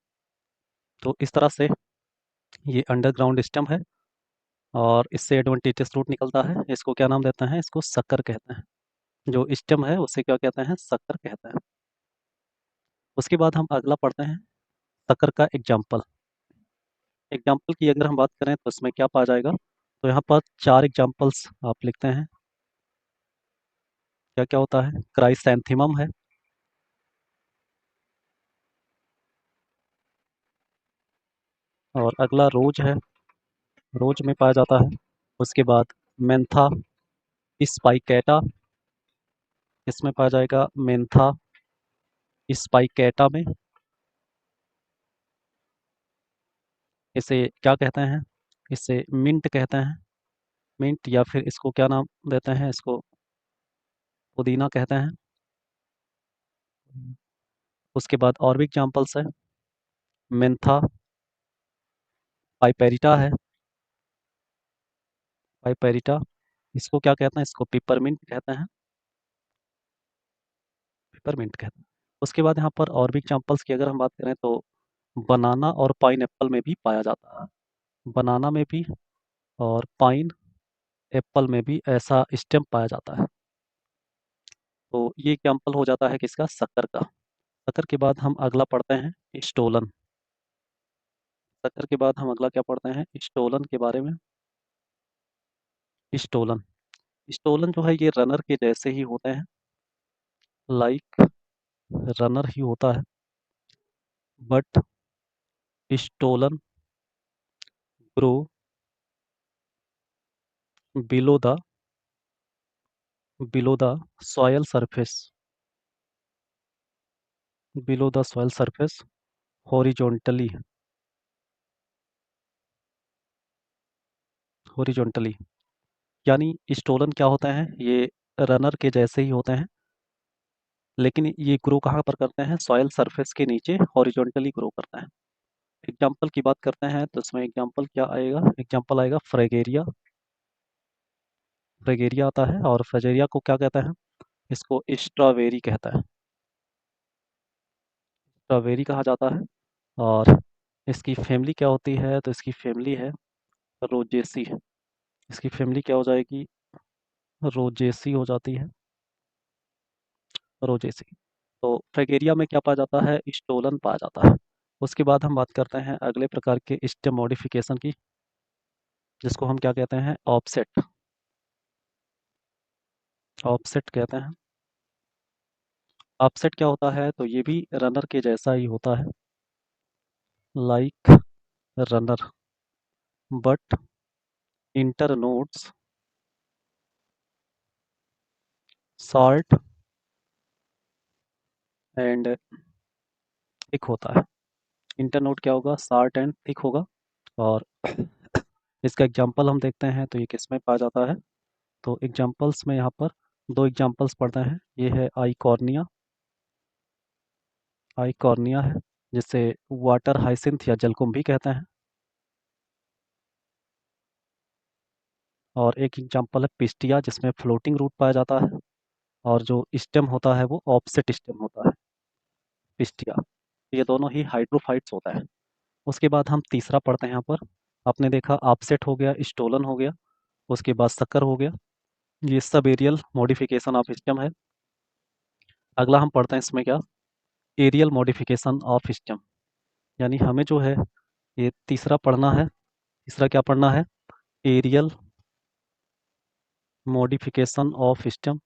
तो इस तरह से ये अंडरग्राउंड स्टेम है, और इससे एडवेंटिटियस रूट निकलता है। इसको क्या नाम देते हैं, इसको शक्कर कहते हैं। जो स्टेम है उसे क्या कहते हैं, शक्कर कहते हैं। उसके बाद हम अगला पढ़ते हैं, शक्कर का एग्जाम्पल। एग्जाम्पल की अगर हम बात करें तो इसमें क्या पाया जाएगा, तो यहाँ पर 4 एग्जांपल्स आप लिखते हैं। क्या क्या होता है? क्राइसैंथेमम है, और अगला रोज है, रोज में पाया जाता है। उसके बाद मेंथा स्पाइकेटा, इसमें पाया जाएगा मेंथा स्पाइकेटा में। इसे क्या कहते हैं? इसे मिंट कहते हैं, मिंट, या फिर इसको क्या नाम देते हैं, इसको पुदीना कहते हैं। उसके बाद और भी एग्जांपल्स है, मेंथा पाइपेरिटा है, पाइपेरिटा, इसको क्या कहते हैं? इसको पिपरमिंट कहते हैं, पिपरमिंट कहते हैं। उसके बाद यहाँ पर और भी एग्जांपल्स की अगर हम बात करें तो बनाना और पाइन एप्पल में भी पाया जाता है, बनाना में भी और पाइन एप्पल में भी ऐसा स्टेम पाया जाता है। तो ये एग्जाम्पल हो जाता है किसका? शक्कर का। शक्कर के बाद हम अगला पढ़ते हैं स्टोलन। शक्कर के बाद हम अगला क्या पढ़ते हैं? स्टोलन के बारे में। स्टोलन, स्टोलन जो है ये रनर के जैसे ही होते हैं, लाइक रनर ही होता है, but stolon grow below the below the soil surface, below the soil surface horizontally, horizontally. यानी स्टोलन क्या होता है? ये रनर के जैसे ही होते हैं, लेकिन ये ग्रो कहाँ पर करते हैं? सॉयल सरफेस के नीचे हॉरिजॉन्टली ग्रो करते हैं। एग्जाम्पल की बात करते हैं तो इसमें एग्जाम्पल क्या आएगा? एग्जाम्पल आएगा फ्रेगेरिया, फ्रेगेरिया आता है। और फ्रेगेरिया को क्या कहता है? इसको स्ट्रॉबेरी कहता है, स्ट्रॉबेरी कहा जाता है। और इसकी फैमिली क्या होती है? तो इसकी फैमिली है रोजेसी, इसकी फैमिली क्या हो जाएगी? रोजेसी हो जाती है, रोजेसी। तो फ्रेगेरिया में क्या पाया जाता है? स्टोलन पाया जाता है। उसके बाद हम बात करते हैं अगले प्रकार के स्टेम मॉडिफिकेशन की, जिसको हम क्या कहते हैं? ऑफसेट, ऑफसेट कहते हैं। ऑफसेट क्या होता है? तो ये भी रनर के जैसा ही होता है, like runner, but internodes salt and thick होता है। इंटरनोड क्या होगा? सॉल्ट एंड थिक होगा। और इसका एग्जांपल हम देखते हैं तो ये किस में पाया जाता है? तो एग्जांपल्स में यहाँ पर दो एग्जांपल्स पढ़ते हैं। ये है आइकॉर्निया, आइकॉर्निया है, जिसे वाटर हाइसिंथ या जलकुंभी भी कहते हैं। और एक एग्जांपल है पिस्टिया, जिसमें फ्लोटिंग रूट पाया जाता है, और जो स्टेम होता है वो ऑफसेट स्टेम होता है, पिस्टिया। ये दोनों ही हाइड्रोफाइट्स होता है। उसके बाद हम तीसरा पढ़ते हैं यहाँ पर। आपने देखा ऑफसेट हो गया, स्टोलन हो गया, उसके बाद शक्कर हो गया, ये sub aerial modification of stem है। अगला हम पढ़ते हैं इसमें क्या? Aerial modification of stem. यानी हमें जो है ये तीसरा पढ़ना है। तीसरा क्या पढ़ना है? Aerial modification of stem,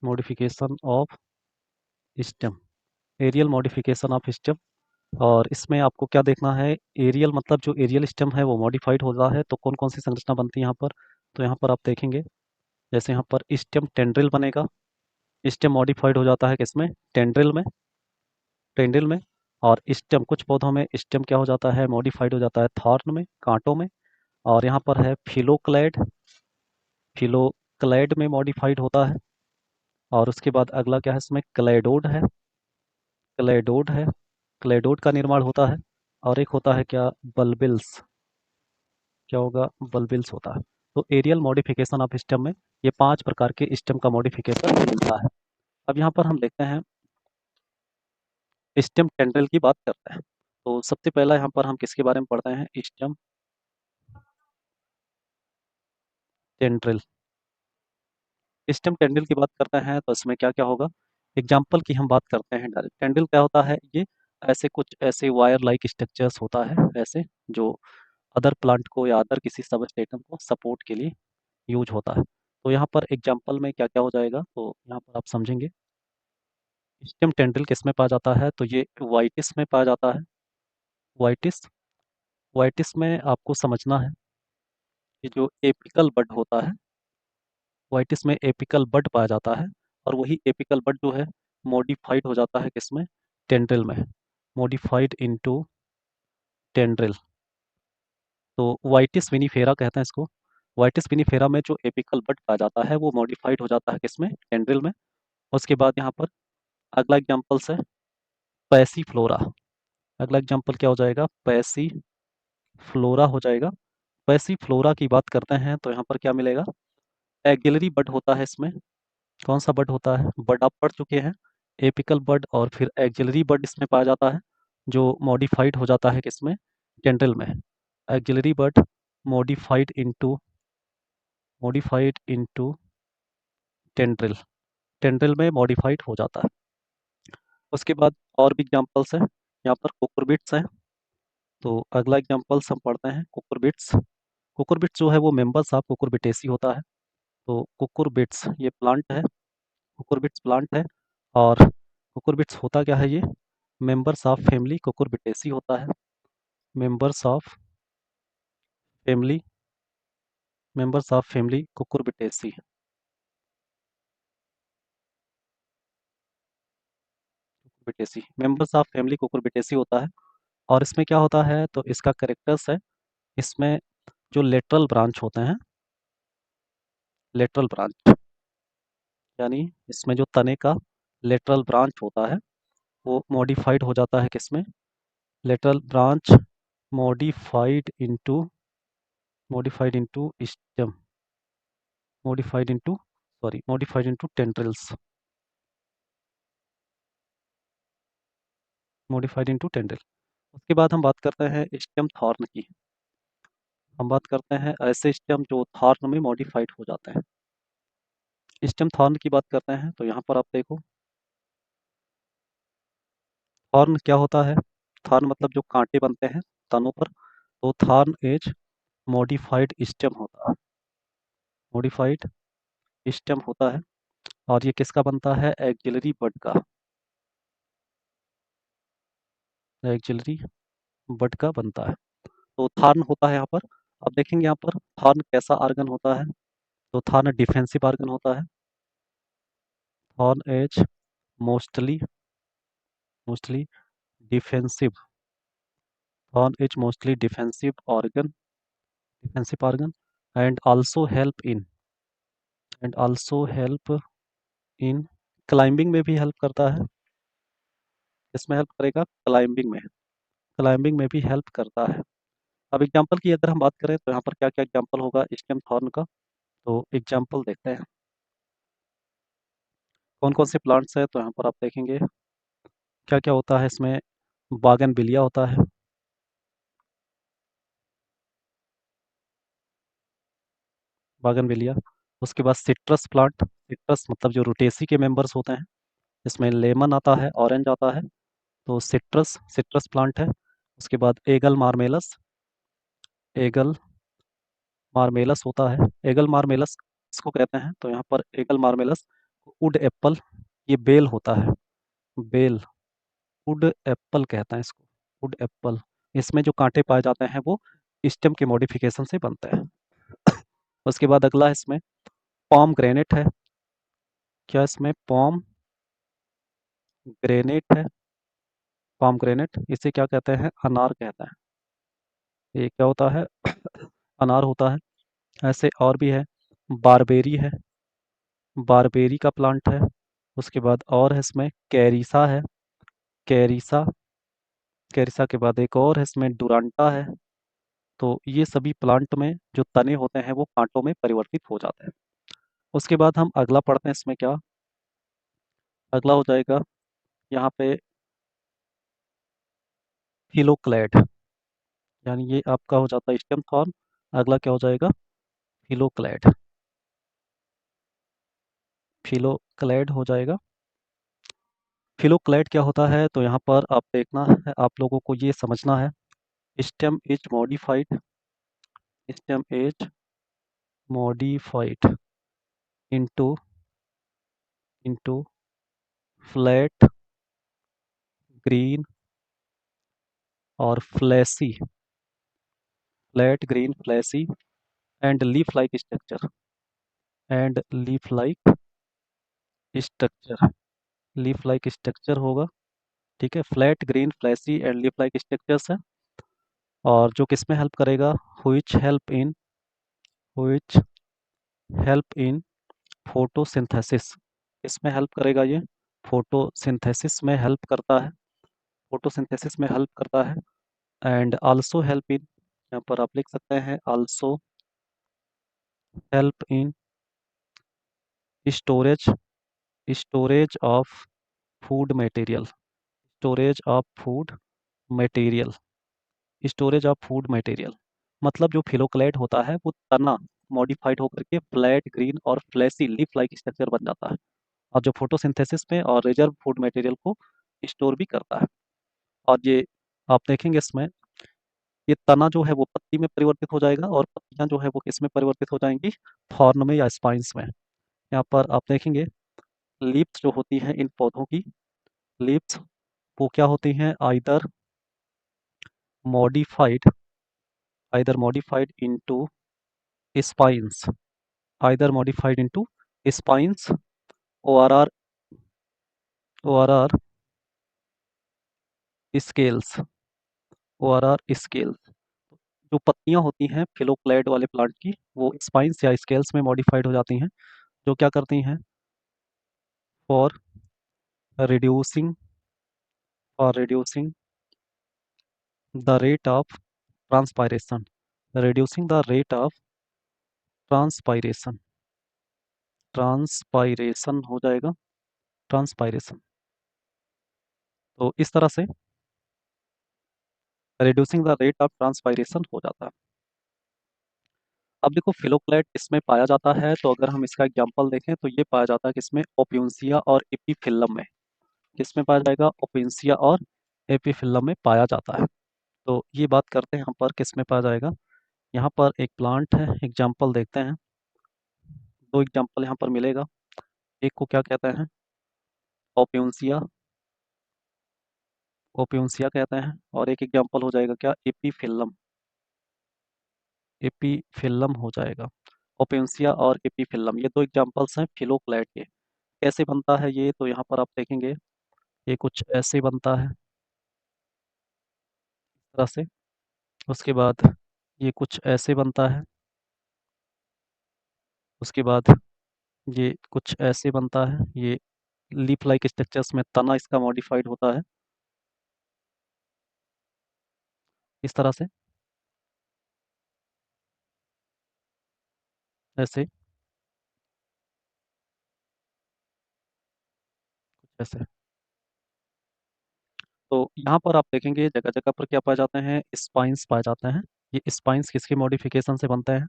modification of stem, aerial modification of stem. और इसमें आपको क्या देखना है? एरियल मतलब जो एरियल स्टेम है वो मॉडिफाइड होता है तो कौन कौन सी संरचना बनती है यहाँ पर? तो यहाँ पर आप देखेंगे, जैसे यहाँ पर स्टेम टेंड्रिल बनेगा, स्टेम मॉडिफाइड हो जाता है किसमें? टेंड्रिल में, टेंड्रिल में। और स्टेम कुछ पौधों में स्टेम क्या हो जाता है? मॉडिफाइड हो जाता है थॉर्न में, कांटों में। और यहाँ पर है फिलोक्लैड, फिलोक्लैड में मॉडिफाइड होता है। और उसके बाद अगला क्या है? इसमें क्लेडोड है, क्लेडोड है, क्लेडोड का निर्माण होता है। और एक होता है क्या? बल्बिल्स, क्या होगा? बल्बिल्स होता है। तो एरियल मॉडिफिकेशन ऑफ स्टेम में ये 5 प्रकार के स्टेम का मॉडिफिकेशन मिलता है। अब यहाँ पर हम देखते हैं स्टेम टेंड्रिल की बात करते हैं। तो सबसे पहला यहाँ पर हम किसके बारे में पढ़ते हैं? Stem tendril. स्टेम टेंड्रिल की बात करते हैं तो इसमें क्या क्या होगा? एग्जाम्पल की हम बात करते हैं डायरेक्ट। टेंड्रिल क्या होता है? ये ऐसे कुछ ऐसे वायर लाइक स्ट्रक्चर्स होता है, ऐसे जो अदर प्लांट को या अदर किसी सबस्ट्रेटम को सपोर्ट के लिए यूज होता है। तो यहाँ पर एग्जाम्पल में क्या क्या हो जाएगा, तो यहाँ पर आप समझेंगे। स्टेम टेंड्रिल किस में पाया जाता है, तो ये वाइटिस में पाया जाता है। वाइटिस, वाइटिस में आपको समझना है कि जो एपिकल बड होता है, वाइटिस में एपिकल बड पाया जाता है, और वही एपिकल बड जो है मॉडिफाइड हो जाता है किसमें, टेंड्रिल में, मॉडिफाइड इनटू टेंड्रिल। तो वाइटिस विनिफेरा कहते हैं इसको। वाइटिस विनिफेरा में जो एपिकल बड पाया जाता है वो मॉडिफाइड हो जाता है किसमें, टेंड्रिल में। उसके बाद यहाँ पर अगला एग्जाम्पल्स है पैसीफ्लोरा। अगला एग्जाम्पल क्या हो जाएगा, पैसीफ्लोरा हो जाएगा। पैसीफ्लोरा की बात करते हैं तो यहाँ पर क्या मिलेगा, एक्सिलरी बड होता है इसमें। कौन सा बड होता है, बड आप पढ़ चुके हैं, एपिकल बड, और फिर एक्सिलरी बड इसमें पाया जाता है जो मॉडिफाइड हो जाता है किसमें, टेंड्रिल में। Axillary bud modified into, modified into tendril, tendril में मॉडिफाइड हो जाता है। उसके बाद और भी एग्जांपल्स हैं, यहाँ पर कुकुरबिट्स हैं। तो अगला एग्जांपल्स हम पढ़ते हैं कुकुरबिट्स। कुकुरबिट्स जो है वो मेंबर्स ऑफ कुकुरबिटेसी होता है। तो कुकुरबिट्स ये प्लांट है, कुकुरबिट्स प्लांट है, और कुकुरबिट्स होता क्या है, ये मेंबर्स ऑफ फैमिली कुकुरबिटेसी होता है। Members of family, members of family Cucurbitaceae, Cucurbitaceae members of family Cucurbitaceae होता है। और इसमें क्या होता है, तो इसका करेक्टर्स है, इसमें जो लेटरल ब्रांच होते हैं, लेटरल ब्रांच यानी इसमें जो तने का लेटरल ब्रांच होता है वो मॉडिफाइड हो जाता है किसमें, lateral branch modified into, modified into stem, modified into, sorry modified into tendrils, modified into tendril. उसके बाद हम बात करते हैं स्टेम थॉर्न की। हम बात करते हैं ऐसे स्टेम जो थॉर्न में मॉडिफाइड हो जाते हैं। स्टेम थॉर्न की बात करते हैं तो यहाँ पर आप देखो, थॉर्न क्या होता है, थॉर्न मतलब जो कांटे बनते हैं तनों पर, तो थॉर्न एज मॉडिफाइड स्टेम होता है, मॉडिफाइड स्टेम होता है। और ये किसका बनता है, एक्सिलरी बड का, एक्सिलरी बड का बनता है। तो थॉर्न होता है यहाँ पर। अब देखेंगे यहाँ पर थॉर्न कैसा आर्गन होता है, तो थॉर्न डिफेंसिव आर्गन होता है। Thorn is mostly, mostly defensive, thorn is mostly defensive organ, defensive organ, and also help in, and also help in climbing में भी हेल्प करता है। इसमें हेल्प करेगा क्लाइंबिंग में, क्लाइंबिंग में भी हेल्प करता है। अब एग्जांपल की अगर हम बात करें तो यहाँ पर क्या क्या एग्जांपल होगा स्टेम थॉर्न का, तो एग्जांपल देखते हैं कौन कौन से प्लांट्स है। तो यहाँ पर आप देखेंगे क्या क्या होता है इसमें, बागनविलिया होता है, बागनविलिया। उसके बाद सिट्रस प्लांट, सिट्रस मतलब जो रुटेसी के मेंबर्स होते हैं, इसमें लेमन आता है, ऑरेंज आता है, तो सिट्रस, सिट्रस प्लांट है। उसके बाद एगल मार्मेलस, एगल मार्मेलस होता है। एगल मार्मेलस इसको कहते हैं, तो यहाँ पर एगल मार्मेलस वुड एप्पल, ये बेल होता है, बेल, वुड एप्पल कहते हैं इसको, वुड एप्पल। इसमें जो कांटे पाए जाते हैं वो स्टेम के मॉडिफिकेशन से बनते हैं। उसके बाद अगला इसमें पॉम ग्रेनेट है। क्या इसमें पॉम ग्रेनेट है, पॉम ग्रेनेट, इसे क्या कहते हैं, अनार कहते हैं। ये क्या होता है, अनार होता है। ऐसे और भी है, बारबेरी है, बारबेरी का प्लांट है। उसके बाद और है इसमें कैरिसा है, कैरिसा, कैरिसा के बाद एक और है इसमें डुरांटा है। तो ये सभी प्लांट में जो तने होते हैं वो कांटों में परिवर्तित हो जाते हैं। उसके बाद हम अगला पढ़ते हैं, इसमें क्या अगला हो जाएगा, यहाँ पे फिलोक्लेड, यानी ये आपका हो जाता है स्टेम थॉर्न। अगला क्या हो जाएगा, फिलोक्लेड, फिलोक्लेड हो जाएगा। फिलोक्लेड क्या होता है, तो यहाँ पर आप देखना है, आप लोगों को ये समझना है, stem is modified, stem is modified into flat green or flat green fleshy and leaf-like structure leaf like structure होगा। ठीक है, flat green flashy and leaf like structures है। और जो किस में हेल्प करेगा, which help in फोटोसिंथेसिस। इसमें हेल्प करेगा ये, फोटोसिंथेसिस में हेल्प करता है, फोटोसिंथेसिस में हेल्प करता है। एंड आल्सो हेल्प इन, यहाँ पर आप लिख सकते हैं also help in storage storage of food material storage of food material storage of food material. मतलब जो फिलोक्लेट होता है वो तना मॉडिफाइड होकर के फ्लैट ग्रीन और फ्लैसी लीफ लाइक स्ट्रक्चर बन जाता है, और जो फोटोसिंथेसिस में और रिजर्व फूड मटेरियल को स्टोर भी करता है। और ये आप देखेंगे इसमें, ये तना जो है वो पत्ती में परिवर्तित हो जाएगा और पत्तियां जो है वो किस में परिवर्तित हो जाएंगी, थॉर्न में या स्पाइंस में। यहाँ पर आप देखेंगे लीव्स जो होती हैं इन पौधों की, लीव्स वो क्या होती हैं, modified either modified into spines either modified into spines और आर स्केल्स स्केल्स। जो पत्तियां होती हैं फिलोक्लेड वाले प्लांट की, वो स्पाइंस या स्केल्स में मॉडिफाइड हो जाती हैं, जो क्या करती हैं, for reducing reducing the rate of transpiration reducing the rate of transpiration transpiration हो जाएगा, ट्रांसपायरेशन। तो इस तरह से reducing the rate of transpiration हो जाता है। अब देखो फिलोक्लेट इसमें पाया जाता है, तो अगर हम इसका एग्जांपल देखें तो ये पाया जाता है किसमें, ओपियंसिया और एपीफिलम में। किसमें पाया जाएगा, ओपियंसिया और एपीफिलम में पाया जाता है। तो ये बात करते हैं यहाँ पर किसमें पाया जाएगा। यहाँ पर एक प्लांट है, एग्जाम्पल देखते हैं, दो एग्जाम्पल यहाँ पर मिलेगा। एक को क्या कहते हैं, ओपियंसिया ओपियंसिया कहते हैं, और एक एग्जाम्पल हो जाएगा क्या, एपीफिलम एपीफिलम हो जाएगा। ओपियंसिया और एपीफिलम ये दो एग्जाम्पल्स हैं फिलोक्लेट के। कैसे बनता है ये, तो यहाँ पर आप देखेंगे ये कुछ ऐसे बनता है, इस तरह से। उसके बाद ये कुछ ऐसे बनता है, उसके बाद ये कुछ ऐसे बनता है, ये लीफ लाइक स्ट्रक्चर्स में तना इसका मॉडिफाइड होता है, इस तरह से, ऐसे, ऐसे। तो यहाँ पर आप देखेंगे जगह जगह पर क्या पाए जाते हैं, स्पाइंस पाए जाते हैं। ये स्पाइंस किसके मॉडिफिकेशन से बनते हैं,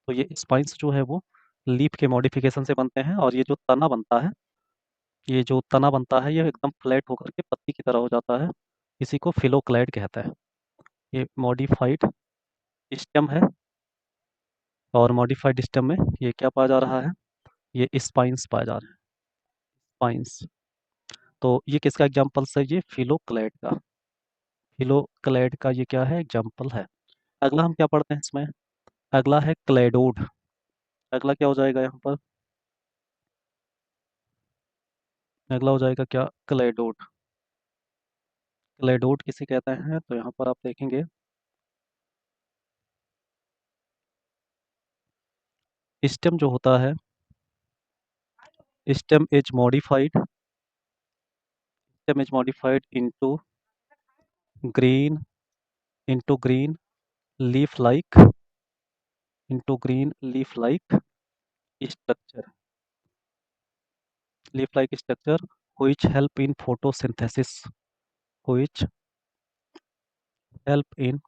तो ये स्पाइंस जो है वो लीफ के मॉडिफिकेशन से बनते हैं। और ये जो तना बनता है, ये जो तना बनता है ये एकदम फ्लैट होकर के पत्ती की तरह हो जाता है, इसी को फिलोक्लेड कहते हैं। ये मॉडिफाइड स्टेम है, और मॉडिफाइड स्टेम में ये क्या पाया जा रहा है, ये स्पाइंस पाया जा रहा है, स्पाइंस। तो ये किसका एग्जाम्पल है, ये फिलोक्लेड का ये क्या है, एग्जाम्पल है। अगला हम क्या पढ़ते हैं इसमें, अगला है क्लेडोड। अगला क्या हो जाएगा यहाँ पर, अगला हो जाएगा क्या, क्लेडोड। क्लेडोड किसे कहते हैं, तो यहाँ पर आप देखेंगे स्टेम जो होता है, stem is modified into green green leaf like structure which help in photosynthesis which help in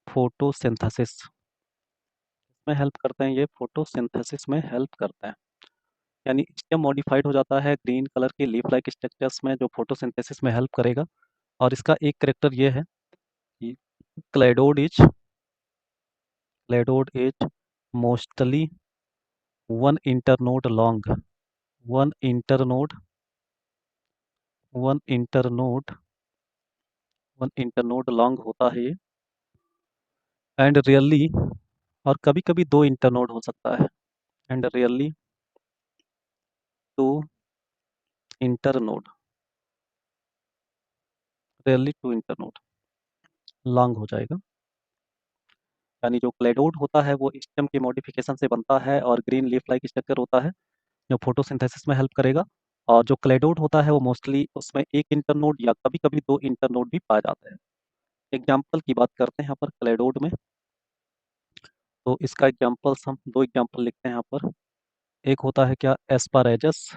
photosynthesis में हेल्प करते हैं, ये फोटोसिंथेसिस में हेल्प करते हैं। यानी स्टेम मॉडिफाइड हो जाता है ग्रीन कलर के लीफ लाइक स्ट्रक्चर्स में, जो फोटोसिंथेसिस में हेल्प करेगा। और इसका एक करेक्टर ये है कि cladode is cladode is mostly one internode long, one internode one internode one internode long होता है ये, एंड रियली, और कभी कभी दो इंटरनोड हो सकता है, and really to internode, really to internode long हो जाएगा। यानी जो क्लेडोड होता है वो स्टेम के मॉडिफिकेशन से बनता है और ग्रीन लीफ लाइक स्ट्रक्चर होता है जो फोटोसिंथेसिस में हेल्प करेगा। और जो क्लेडोड होता है वो मोस्टली उसमें एक इंटरनोड या कभी कभी दो इंटरनोड भी पाए जाते हैं। एग्जाम्पल की बात करते हैं यहाँ पर क्लेडोड में, तो इसका एग्जाम्पल्स हम दो एग्जाम्पल लिखते हैं यहाँ पर। एक होता है क्या, एस्पारेजस,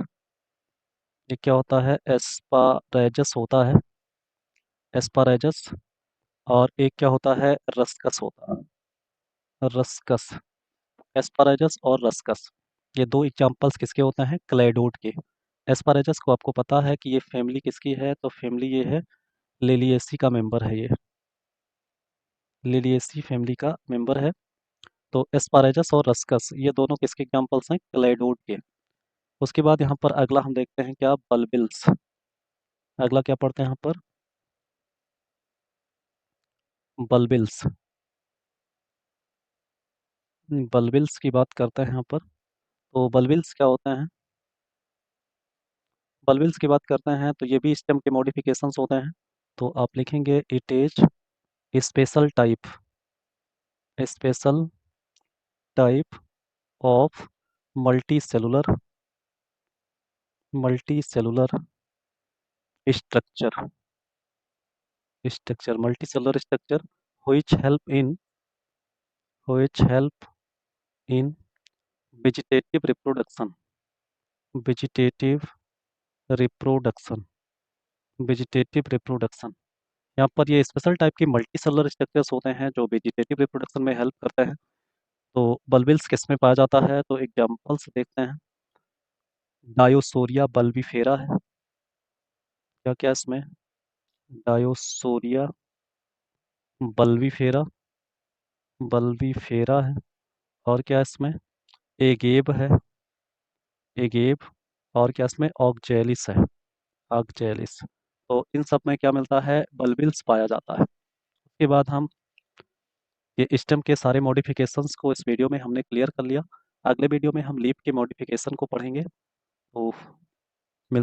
ये क्या होता है, एस्पारेजस होता है, एस्पारेजस। और एक क्या होता है, रस्कस होता है, रस्कस। एस्पारेगस और रस्कस, ये दो एग्जाम्पल्स किसके होते हैं, क्लेडोड के। एस्पारेगस को आपको पता है कि ये फैमिली किसकी है, तो फैमिली ये है लिलिएसी का मेंबर है, ये लिलिएसी फैमिली का मेंबर है। तो एस्पारेगस और रस्कस ये दोनों किसके एग्जाम्पल्स हैं, क्लेडोड के। उसके बाद यहाँ पर अगला हम देखते हैं क्या, बल्बिल्स। अगला क्या पढ़ते हैं यहाँ पर, बल्बिल्स। बल्बिल्स की बात करते हैं यहाँ पर, तो बल्बिल्स क्या होते हैं, बल्बिल्स की बात करते हैं तो ये भी स्टेम के मॉडिफिकेशंस होते हैं। तो आप लिखेंगे it is special type, special type of multi cellular structure, multi cellular structure which help in which help in vegetative reproduction, vegetative reproduction, vegetative reproduction. यहाँ पर ये स्पेशल टाइप की मल्टी सेलुलर स्ट्रक्चर्स होते हैं जो वेजिटेटिव रिप्रोडक्शन में help करते हैं। तो बल्बिल्स किस में पाया जाता है, तो एग्जाम्पल्स देखते हैं। डायोसोरिया बल्बीफेरा है, क्या क्या इसमें, डायोसोरिया बल्बीफेरा, बल्बीफेरा है। और क्या इसमें, एगेब है, एगेब। और क्या इसमें, ऑक्जेलिस है, ऑक्जेलिस। तो इन सब में क्या मिलता है, बल्बिल्स पाया जाता है। उसके बाद हम ये स्टेम के सारे मॉडिफिकेशंस को इस वीडियो में हमने क्लियर कर लिया। अगले वीडियो में हम लीफ के मॉडिफिकेशन को पढ़ेंगे। तो